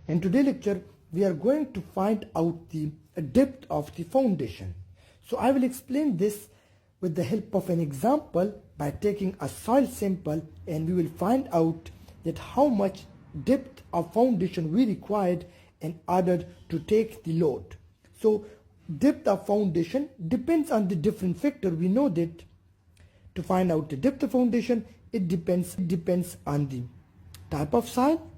In today's lecture, we are going to find out the depth of the foundation. So I will explain this with the help of an example by taking a soil sample, and we will find out that how much depth of foundation we required in order to take the load. So depth of foundation depends on the different factor. We know that to find out the depth of foundation, it depends on the type of soil,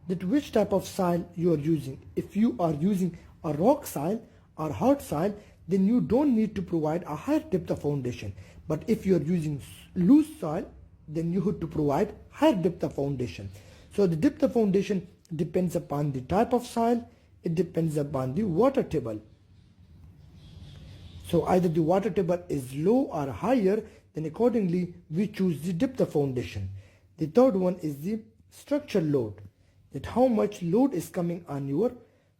that which type of soil you are using. If you are using a rock soil or hard soil, then you don't need to provide a higher depth of foundation. But if you are using loose soil, then you have to provide higher depth of foundation. So the depth of foundation depends upon the type of soil, it depends upon the water table. So either the water table is low or higher, then accordingly we choose the depth of foundation. The third one is the structural load, that how much load is coming on your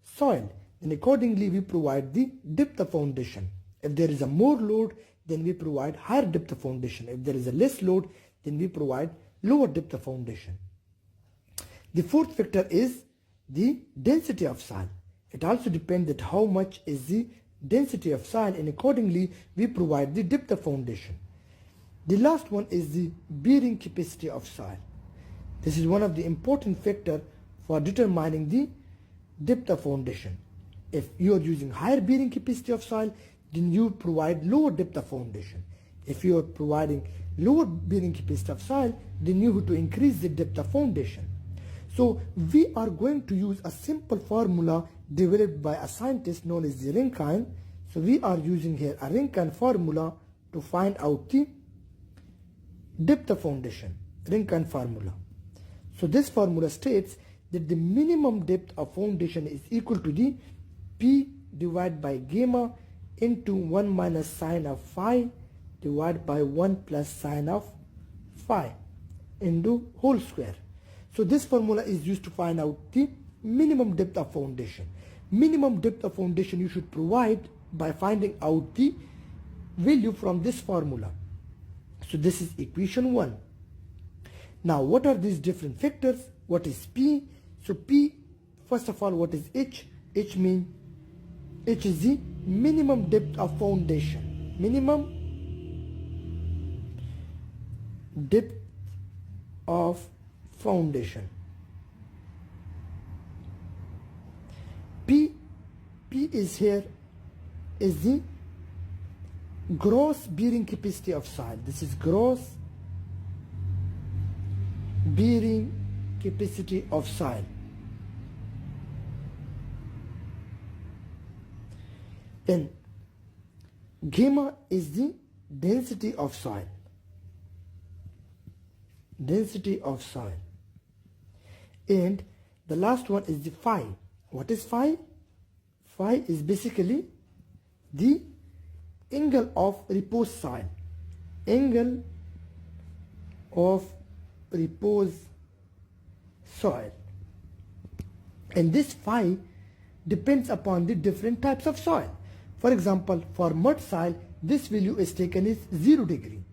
soil. Then accordingly we provide the depth of foundation. If there is a more load, then we provide higher depth of foundation. If there is a less load, then we provide lower depth of foundation. The fourth factor is the density of soil. It also depends that how much is the density of soil, and accordingly we provide the depth of foundation. The last one is the bearing capacity of soil. This is one of the important factors for determining the depth of foundation. If you are using higher bearing capacity of soil, then you provide lower depth of foundation. If you are providing lower bearing capacity of soil, then you have to increase the depth of foundation. So we are going to use a simple formula developed by a scientist known as the Rankine. So we are using here a Rankine formula to find out the depth of foundation. Rankine formula. So this formula states that the minimum depth of foundation is equal to the P divided by gamma into 1 minus sine of phi divided by 1 plus sine of phi into whole square. So this formula is used to find out the minimum depth of foundation. Minimum depth of foundation you should provide by finding out the value from this formula. So this is equation 1. Now what are these different factors? What is P? So P, first of all, what is H? H means H is the minimum depth of foundation. Minimum depth of foundation. P is here is the gross bearing capacity of soil. This is gross bearing capacity of soil. Then gamma is the density of soil. Density of soil. And the last one is the phi. What is phi? Phi is basically the angle of repose soil. Angle of repose soil. And this phi depends upon the different types of soil. For example, for mud soil, this value is taken as 0 degree.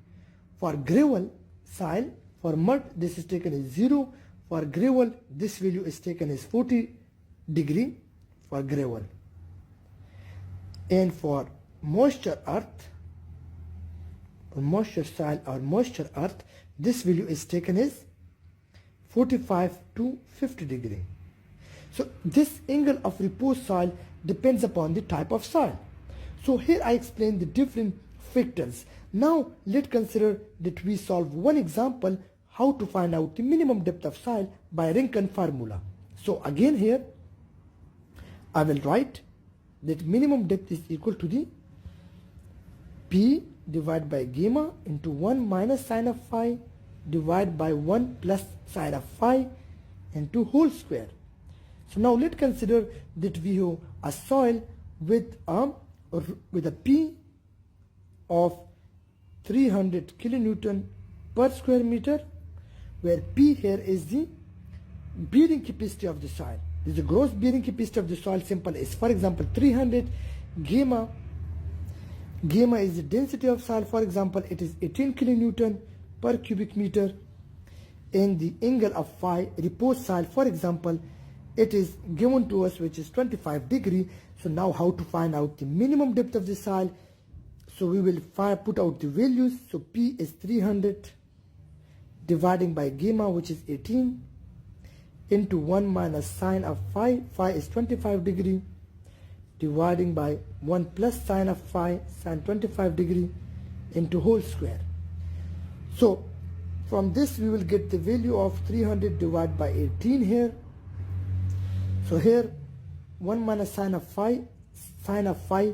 For gravel soil, for mud, this is taken as 0. For gravel, this value is taken as 40 degree for gravel. And for moisture earth, or moisture soil or moisture earth, this value is taken as 45 to 50 degree. So this angle of repose soil depends upon the type of soil. So here I explain the different factors. Now let's consider that we solve one example how to find out the minimum depth of soil by Rankine formula. So again here I will write that minimum depth is equal to the P divided by gamma into 1 minus sine of phi divided by 1 plus sine of phi into whole square. So now let's consider that we have a soil with a P of 300 kilonewton per square meter, where P here is the bearing capacity of the soil. This is the gross bearing capacity of the soil. Simple is, for example, 300. Gamma is the density of soil. For example, it is 18 kilonewton per cubic meter. And the angle of phi repose soil, for example, it is given to us, which is 25 degree. So now how to find out the minimum depth of the soil? So we will put out the values. So P is 300 dividing by gamma, which is 18, into 1 minus sine of phi. Phi is 25 degree, dividing by 1 plus sine of phi, sine 25 degree, into whole square. So from this we will get the value of 300 divided by 18 here. So here 1 minus sine of phi, sine of phi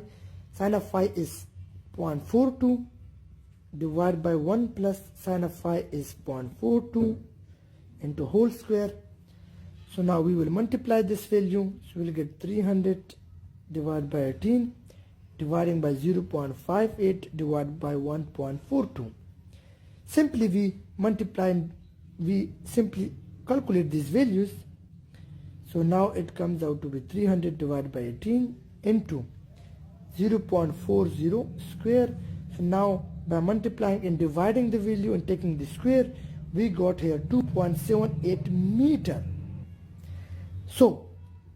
is 0.42 divided by 1 plus sine of phi is 0.42 into whole square. So now we will multiply this value. So we will get 300 divided by 18 dividing by 0.58 divided by 1.42. Simply we multiply and we simply calculate these values. So now it comes out to be 300 divided by 18 into 0.40 square. So now by multiplying and dividing the value and taking the square, we got here 2.78 meter. So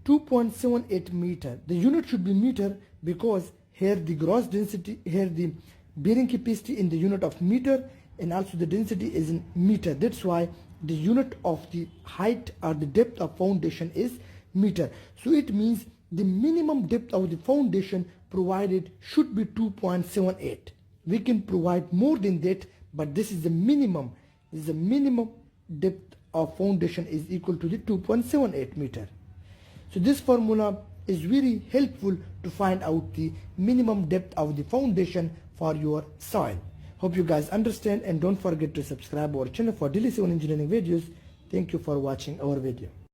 2.78 meter, the unit should be meter because here the gross density, here the bearing capacity in the unit of meter, and also the density is in meter. That's why the unit of the height or the depth of foundation is meter. So it means the minimum depth of the foundation provided should be 2.78. We can provide more than that, but this is the minimum. This is the minimum depth of foundation is equal to the 2.78 meter. So this formula is very helpful to find out the minimum depth of the foundation for your soil. Hope you guys understand, and don't forget to subscribe our channel for daily civil engineering videos. Thank you for watching our video.